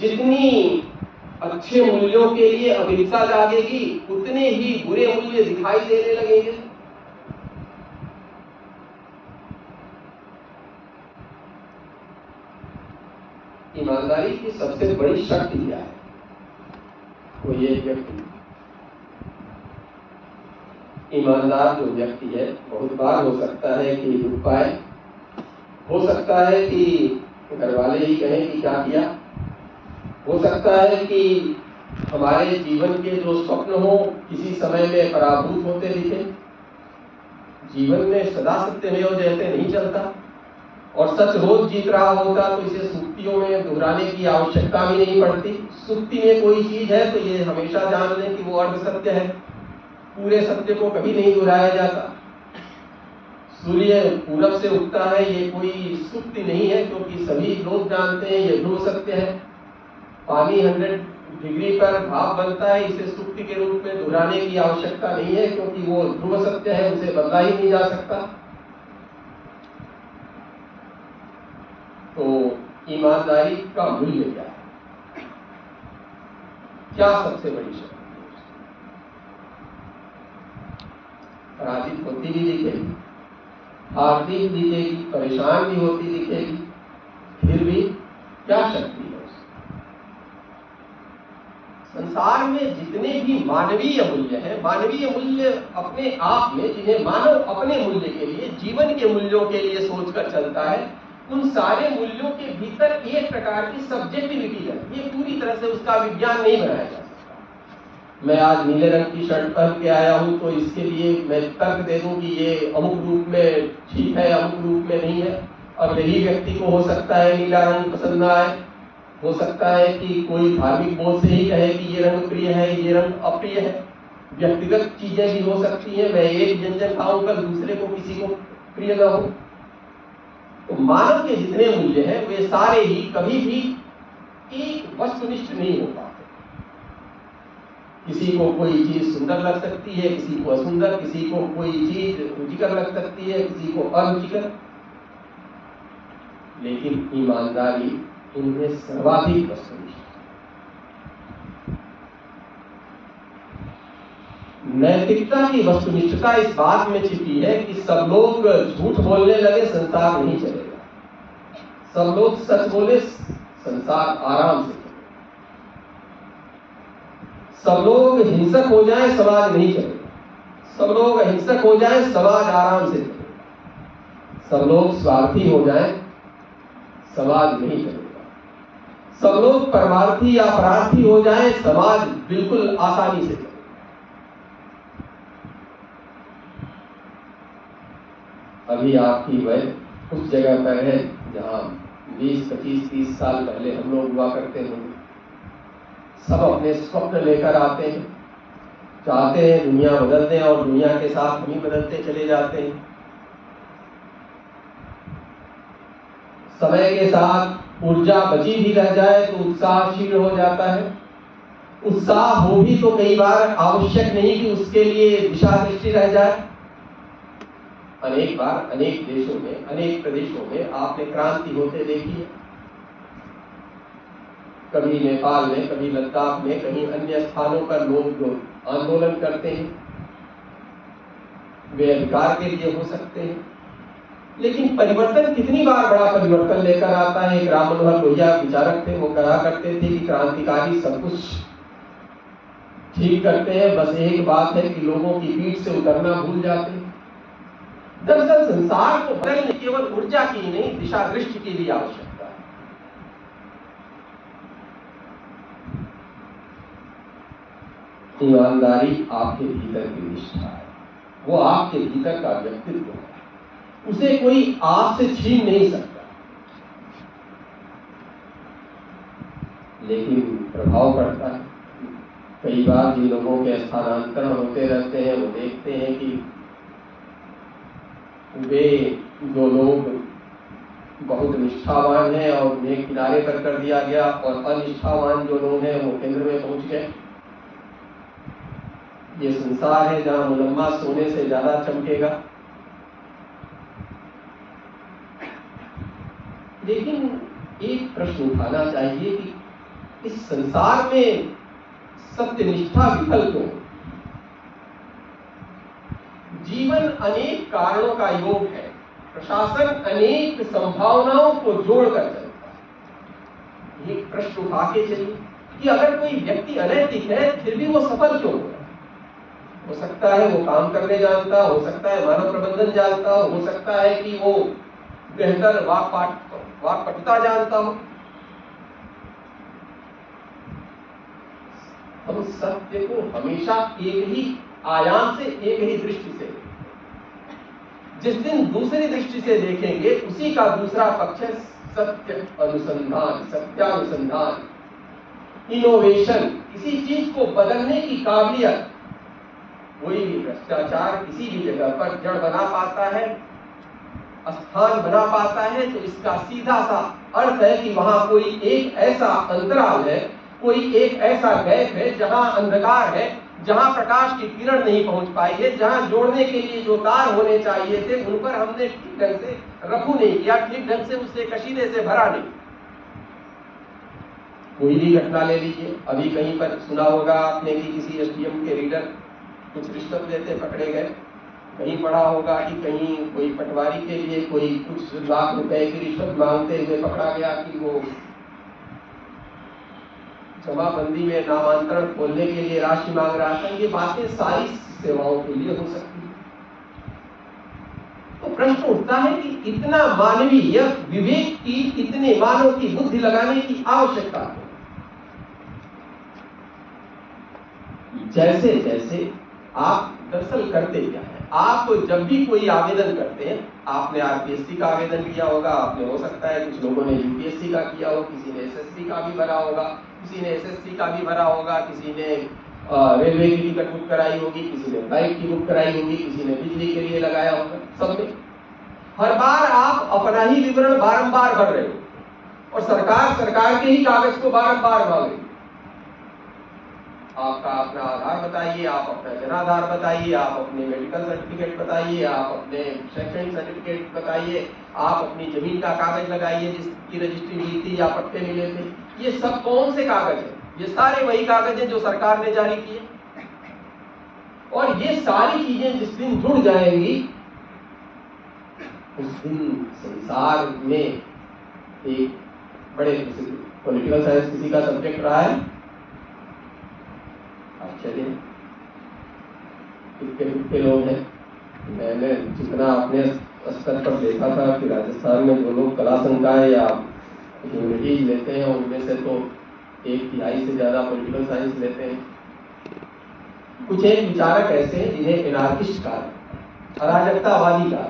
जितनी अच्छे मूल्यों के लिए अभिलाषा जागेगी, उतने ही बुरे मूल्य दिखाई देने लगेंगे। ईमानदारी की सबसे बड़ी शक्ति क्या है? कोई एक व्यक्ति, ईमानदार जो व्यक्ति है, बहुत बार हो सकता है कि रुक पाए, हो सकता है कि घर वाले ही कहें कि क्या किया, हो सकता है कि हमारे जीवन के जो स्वप्न हो किसी समय में पराभूत होते दिखे। जीवन में सदा सत्यमेव जयते नहीं चलता, और सच रोज जीत रहा होता तो इसे सुक्तियों में दोहराने की आवश्यकता भी नहीं पड़ती। सुक्ति में कोई चीज है तो ये हमेशा जान लें कि वो अर्ध सत्य है, पूरे सत्य को कभी नहीं दोहराया जाता। सूर्य पूरब से उगता है, ये कोई सुक्ति नहीं है, क्योंकि सभी लोग जानते हैं ये ध्रुव सत्य है। पानी 100 डिग्री पर भाप बनता है, इसे सुक्ति के रूप में दोहराने की आवश्यकता नहीं है, क्योंकि वो ध्रुव सत्य है, उसे बदला ही नहीं जा सकता। तो ईमानदारी का मूल्य क्या है? क्या सबसे बड़ी शक्ति? पराजित होती भी दिखेगी, हारती भी दिखेगी, परेशान भी होती दिखेगी, फिर भी क्या शक्ति है? संसार में जितने भी मानवीय मूल्य हैं, मानवीय मूल्य अपने आप में, जिन्हें मानव अपने मूल्य के लिए, जीवन के मूल्यों के लिए सोचकर चलता है, उन सारे मूल्यों के भीतर एक प्रकार की सब्जेक्टिविटी है। ये पूरी तरह से उसका विज्ञान नहीं बनाया जा सकता। मैं आज नीले रंग की शर्ट पहन के आया हूं तो इसके लिए मैं तर्क दे दूं कि ये अमुक रूप में ठीक है, अमुक रूप में नहीं है। अब यही व्यक्ति को हो सकता है नीला रंग पसंद ना आए, हो सकता है कि कोई धार्मिक बोध से ही कहे कि ये रंग प्रिय है, ये रंग अप्रिय है। व्यक्तिगत चीजें भी हो सकती हैं, मैं एक व्यंजन खाऊं कल दूसरे को किसी को प्रिय न हो। तो मानव के जितने मूल्य हैं वे सारे ही कभी भी एक वस्तुनिष्ठ नहीं हो पाते। किसी को कोई चीज सुंदर लग सकती है, किसी को असुंदर, किसी को कोई चीज रुचिकर लग सकती है, किसी को अरुचिकर, लेकिन ईमानदारी इनमें सर्वाधिक वस्तुनिष्ठ। नैतिकता की वस्तुनिष्ठता इस बात में छिपी है कि सब लोग झूठ बोलने लगे, संसार नहीं चलेगा। सब लोग सच बोले, संसार आराम से चलेगा। सब लोग हिंसक हो जाएं, समाज नहीं चलेगा। सब लोग अहिंसक हो जाएं, समाज आराम से चलेगा। सब लोग स्वार्थी हो जाएं, समाज नहीं चलेगा। सब लोग परमार्थी या परार्थी हो जाएं, समाज बिल्कुल आसानी से चलेगा। अभी आपकी वह उस जगह पर है जहां 20, 25, 30 साल पहले हम लोग हुआ करते होंगे। सब अपने स्वप्न लेकर आते हैं, चाहते हैं दुनिया बदल दें और दुनिया के साथ हम ही बदलते चले जाते हैं। समय के साथ ऊर्जा बची भी रह जाए तो उत्साह क्षीण हो जाता है। उत्साह हो भी तो कई बार आवश्यक नहीं कि उसके लिए दिशा दृष्टि रह जाए। अनेक बार अनेक देशों में, अनेक प्रदेशों में आपने क्रांति होते देखी है। कभी नेपाल में, कभी लद्दाख में, कहीं अन्य स्थानों पर लोग जो आंदोलन करते हैं वे अधिकार के लिए हो सकते हैं, लेकिन परिवर्तन कितनी बार बड़ा परिवर्तन लेकर आता है। एक राम मनोहर लोहिया विचारक थे, वो कहा करते थे कि क्रांतिकारी सब कुछ ठीक करते हैं, बस एक बात है कि लोगों की पीठ से उतरना भूल जाते हैं। दरअसल संसार को बदलने केवल ऊर्जा की ही नहीं, दिशा दृष्टि की भी आवश्यकता है। ईमानदारी आपके भीतर की निष्ठा है, वो आपके भीतर का व्यक्तित्व है, उसे कोई आपसे छीन नहीं सकता। लेकिन प्रभाव पड़ता है। कई बार जिन लोगों के स्थानांतरण होते रहते हैं वो देखते हैं कि वे जो लोग बहुत निष्ठावान हैं और उन्हें किनारे पर कर दिया गया, और अनिष्ठावान जो लोग हैं वो केंद्र में पहुंच गए। ये संसार है जहां मुलम्मा सोने से ज्यादा चमकेगा। लेकिन एक प्रश्न उठाना चाहिए कि इस संसार में सत्यनिष्ठा विफल क्यों? जीवन अनेक कारणों का योग है। प्रशासन अनेक संभावनाओं को जोड़कर चलता है। ये प्रश्न उठा के चलिए कि अगर कोई व्यक्ति अनैतिक है फिर भी वो सफल क्यों हो रहा है? हो सकता है वो काम करने जानता, हो सकता है मानव प्रबंधन जानता हो सकता है कि वो बेहतर वाक्पटुता जानता हो। हम सत्य को हमेशा एक ही आयाम से, एक ही दृष्टि से, जिस दिन दूसरी दृष्टि से देखेंगे उसी का दूसरा पक्ष है सत्य अनुसंधान, सत्यानुसंधान, इनोवेशन, किसी चीज को बदलने की काबिलियत। कोई भी भ्रष्टाचार किसी भी जगह पर जड़ बना पाता है, स्थान बना पाता है, तो इसका सीधा सा अर्थ है कि वहां कोई एक ऐसा अंतराल है, कोई एक ऐसा गैप है जहां अंधकार है, जहां प्रकाश की किरण नहीं पहुंच पाई है, जहां जोड़ने के लिए जो तार होने चाहिए थे उन पर हमने ठीक ढंग से रफू नहीं किया, ठीक ढंग से उससे कशीदे से भरा नहीं। कोई भी घटना ले लीजिए, अभी कहीं पर सुना होगा आपने कि किसी एसडीएम के रीडर कुछ रिश्वत लेते पकड़े गए। कहीं पढ़ा होगा कि कहीं कोई पटवारी के लिए कोई कुछ लाख रुपए की रिश्वत मांगते हुए पकड़ा गया कि वो जमाबंदी में नामांतरण खोलने के लिए राशि मांग रहा था। ये बातें सारी सेवाओं के लिए हो सकती है। तो प्रश्न उठता है कि इतना मानवीय विवेक की, इतने मानव की बुद्धि लगाने की आवश्यकता है। जैसे जैसे आप दरअसल करते क्या है, आप जब भी कोई आवेदन करते हैं, आपने आरपीएससी का आवेदन किया होगा, आपने हो सकता है कुछ लोगों ने यूपीएससी का किया हो, किसी ने एसएससी का भी भरा होगा, किसी ने एसएससी का भी भरा होगा, किसी ने रेलवे की टिकट बुक कराई होगी, किसी ने फ्लाइट की बुक कराई होगी, किसी ने बिजली के लिए लगाया होगा। सबने हर बार आप अपना ही विवरण बारंबार भर रहे हो और सरकार के ही कागज को बारंबार मांग रही। आपका अपना आधार बताइए, आप अपना जनाधार बताइए, आप अपने मेडिकल सर्टिफिकेट बताइए, आप अपने शैक्षणिक सर्टिफिकेट बताइए, आप अपनी जमीन का कागज लगाइए जिसकी रजिस्ट्री हुई थी या पट्टे मिले थे। ये सब कौन से कागज हैं? ये सारे वही कागज हैं जो सरकार ने जारी किए। और ये सारी चीजें जिस दिन जुड़ जाएंगी उस दिन संसार में एक बड़े पॉलिटिकल साइंस किसी का सब्जेक्ट रहा है, आश्चर्य कितने लोग हैं। मैंने जितना अपने स्तर पर देखा था कि राजस्थान में जो लोग कला संकाय या ह्यूमैनिटीज लेते हैं उनमें से तो 1/3 से ज्यादा पॉलिटिकल साइंस लेते हैं। कुछ एक विचारक ऐसे हैं जिन्हें एनार्किस्ट कहा, अराजकतावादी कहा।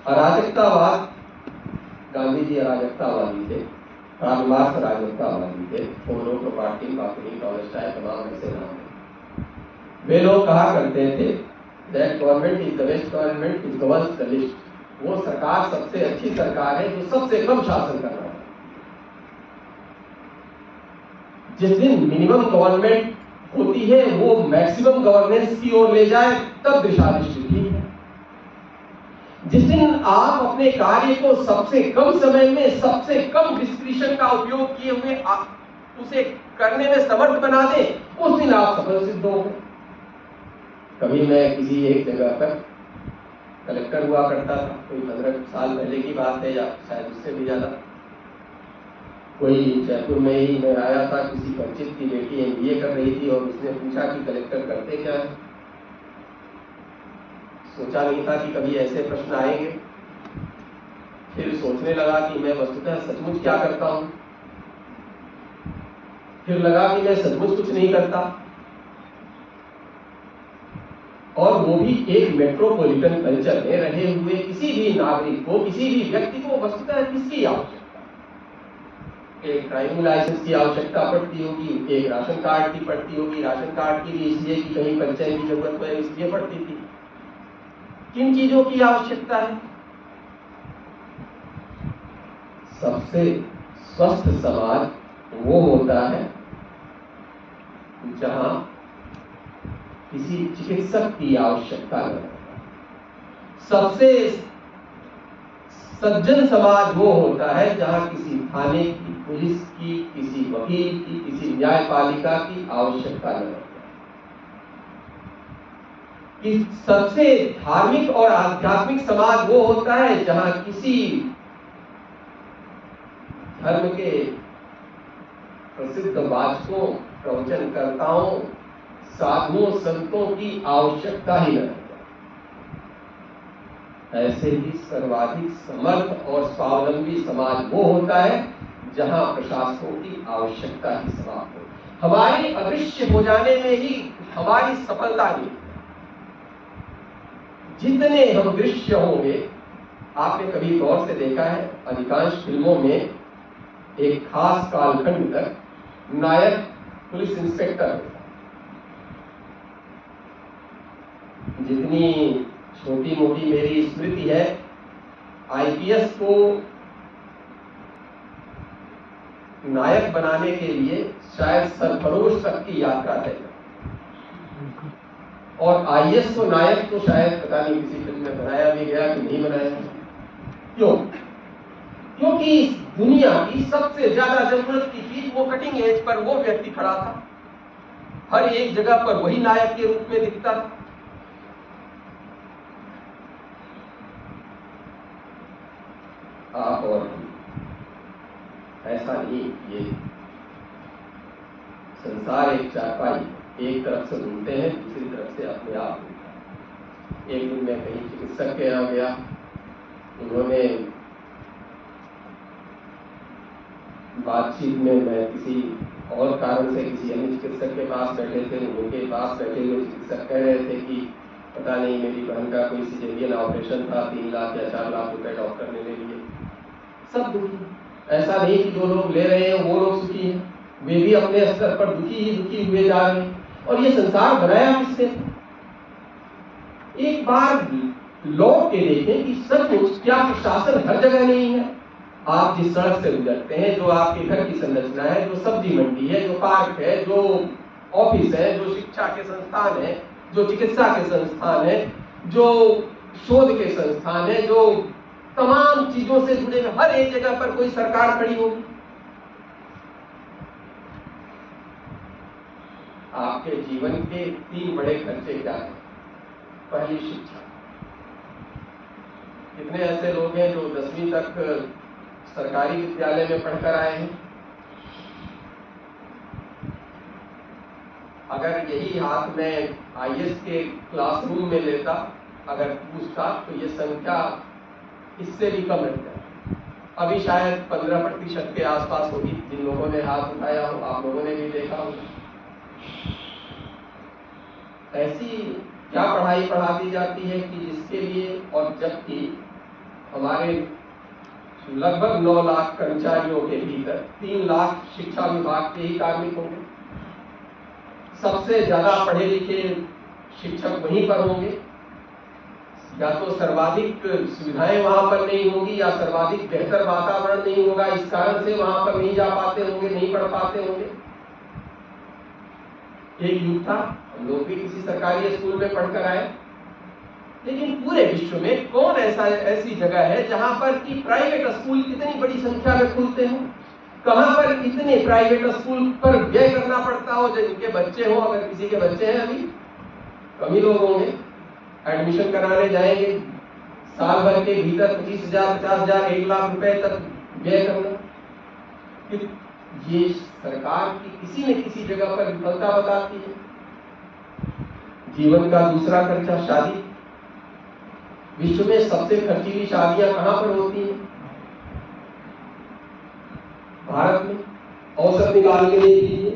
अराजकतावाद, गांधी जी अराजकतावादी थे, कार्ल मार्क्स अराजकतावादी थे, फोलो पार्टी, बाकी टॉलस्टॉय, तमाम ऐसे नाम हैं। वे लोग कहा करते थे that government is the best government is governs the list. वो सरकार सबसे अच्छी सरकार है जो सबसे कम शासन कर रहा है। जिस दिन मिनिमम गवर्नमेंट होती है वो मैक्सिमम गवर्नेंस की ओर ले जाए तब दिशा निश्चित है। जिस दिन आप अपने कार्य को सबसे कम समय में सबसे कम डिस्क्रिप्शन का उपयोग किए हुए उसे करने में समर्थ बना दें, उस दिन आप सफल सिद्ध होंगे। कभी मैं किसी एक जगह पर कलेक्टर हुआ करता था, कोई 15 साल पहले की बात है या शायद उससे भी ज्यादा। कोई जयपुर में ही मैं आया था, किसी परिचित की बेटी एमबीए कर रही थी और उसने पूछा कि कलेक्टर करते क्या है। सोचा नहीं था कि कभी ऐसे प्रश्न आएंगे। फिर सोचने लगा कि मैं वस्तुतः सचमुच क्या करता हूं। फिर लगा कि मैं सचमुच कुछ नहीं करता, और वो भी एक मेट्रोपॉलिटन कल्चर में रहे हुए किसी भी नागरिक को, किसी भी व्यक्ति को वस्तुतः किसकी आवश्यकता? एक ड्राइविंग लाइसेंस की आवश्यकता पड़ती होगी, एक राशन कार्ड की पड़ती होगी। राशन कार्ड की भी इसलिए कि कहीं परिचय की जरूरत है इसलिए पड़ती थी। किन चीजों की आवश्यकता है? सबसे स्वस्थ समाज वो होता है जहां किसी चिकित्सक की आवश्यकता नहीं। सबसे सज्जन समाज वो होता है जहां किसी थाने की, पुलिस की, किसी वकील की, किसी न्यायपालिका की आवश्यकता न रहे। कि सबसे धार्मिक और आध्यात्मिक समाज वो होता है जहां किसी धर्म के प्रसिद्ध वाचकों, प्रवचनकर्ताओं, साधुओं, संतों की आवश्यकता ही न रहे। ऐसे ही सर्वाधिक समर्थ और स्वावलंबी समाज वो होता है जहां प्रशासकों की आवश्यकता ही समाप्त हो। हमारे अदृश्य हो जाने में ही हमारी सफलता नहीं। जितने हम दृश्य होंगे, आपने कभी गौर से देखा है अधिकांश फिल्मों में एक खास कालखंड तक नायक पुलिस इंस्पेक्टर होता है। जितनी छोटी मोटी मेरी स्मृति है, आईपीएस को नायक बनाने के लिए शायद सरफरोश तक की यात्रा है, और आईएएस को नायक तो शायद पता नहीं किसी फिल्म में बनाया भी गया कि नहीं बनाया। क्यों? क्योंकि इस दुनिया की सबसे ज्यादा जरूरत की चीज वो कटिंग एज पर वो व्यक्ति खड़ा था, हर एक जगह पर वही नायक के रूप में दिखता था। आप और ऐसा नहीं, ये संसार एक चारपाई, एक तरफ से घूमते हैं, दूसरी तरफ से अपने आप घूमता है। एक दिन मैं कहीं चिकित्सक के यहाँ गया, उन्होंने बातचीत में, मैं किसी और कारण से किसी अन्य चिकित्सक के पास बैठे थे, उनके पास बैठे हुए चिकित्सक कह रहे थे कि पता नहीं मेरी बहन का कोई सिजेरियन ऑपरेशन था, 3 लाख या 4 लाख रुपए डॉक्टर ने ले लिए। सब दुखी, ऐसा नहीं कि जो लोग ले रहे हैं वो लोग सुखी हैं, वे भी अपने स्तर पर दुखी हुए जा रहे हैं। और ये संसार बनाया किसने? एक बार लौट के देखें कि सचमुच क्या प्रशासन हर जगह नहीं है। आप जिस सड़क से गुजरते हैं, जो आपके घर की संरचना है, जो सब्जी मंडी है, जो पार्क है, जो ऑफिस है, जो शिक्षा के संस्थान है, जो चिकित्सा के संस्थान है, जो शोध के संस्थान है, जो तमाम चीजों से जुड़े हुए, हर एक जगह पर कोई सरकार खड़ी होगी। आपके जीवन के 3 बड़े खर्चे क्या हैं? पहली, शिक्षा। कितने ऐसे लोग हैं जो 10वीं तक सरकारी विद्यालय में पढ़कर आए हैं? अगर यही हाथ में आईएएस के क्लासरूम में लेता, अगर पूछता, तो ये संख्या इससे भी कम रहता है। अभी शायद 15% के आसपास होगी जिन लोगों ने हाथ उठाया हो, आप लोगों ने भी देखा होगा। ऐसी क्या पढ़ाई पढ़ा दी जाती है कि जिसके लिए, और जबकि हमारे लगभग 9 लाख कर्मचारियों के भीतर 3 लाख शिक्षा विभाग के ही कार्मिक होंगे। सबसे ज्यादा पढ़े लिखे शिक्षक वहीं पर होंगे। या तो सर्वाधिक सुविधाएं वहां पर नहीं होगी, या सर्वाधिक बेहतर वातावरण नहीं होगा, इस कारण से वहां पर नहीं जा पाते होंगे, नहीं पढ़ पाते होंगे। एक युग था, हम लोग भी किसी सरकारी स्कूल में पढ़कर आए, लेकिन पूरे विश्व में कौन ऐसी जगह है जहां पर कि प्राइवेट स्कूल इतनी बड़ी संख्या में खुलते हो? कहां पर इतने प्राइवेट स्कूल पर व्यय करना पड़ता हो जिनके बच्चे हो? अगर किसी के बच्चे हैं, अभी कम ही लोग होंगे, एडमिशन कराने जाएंगे, साल भर के भीतर 25,000, 50,000, 1 लाख रुपए तक व्यय करना। ये सरकार की किसी न किसी जगह पर विफलता बताती है। जीवन का दूसरा खर्चा, शादी। विश्व में सबसे खर्चीली शादियां कहां पर होती हैं? भारत में। औसत निकाल के देखिए,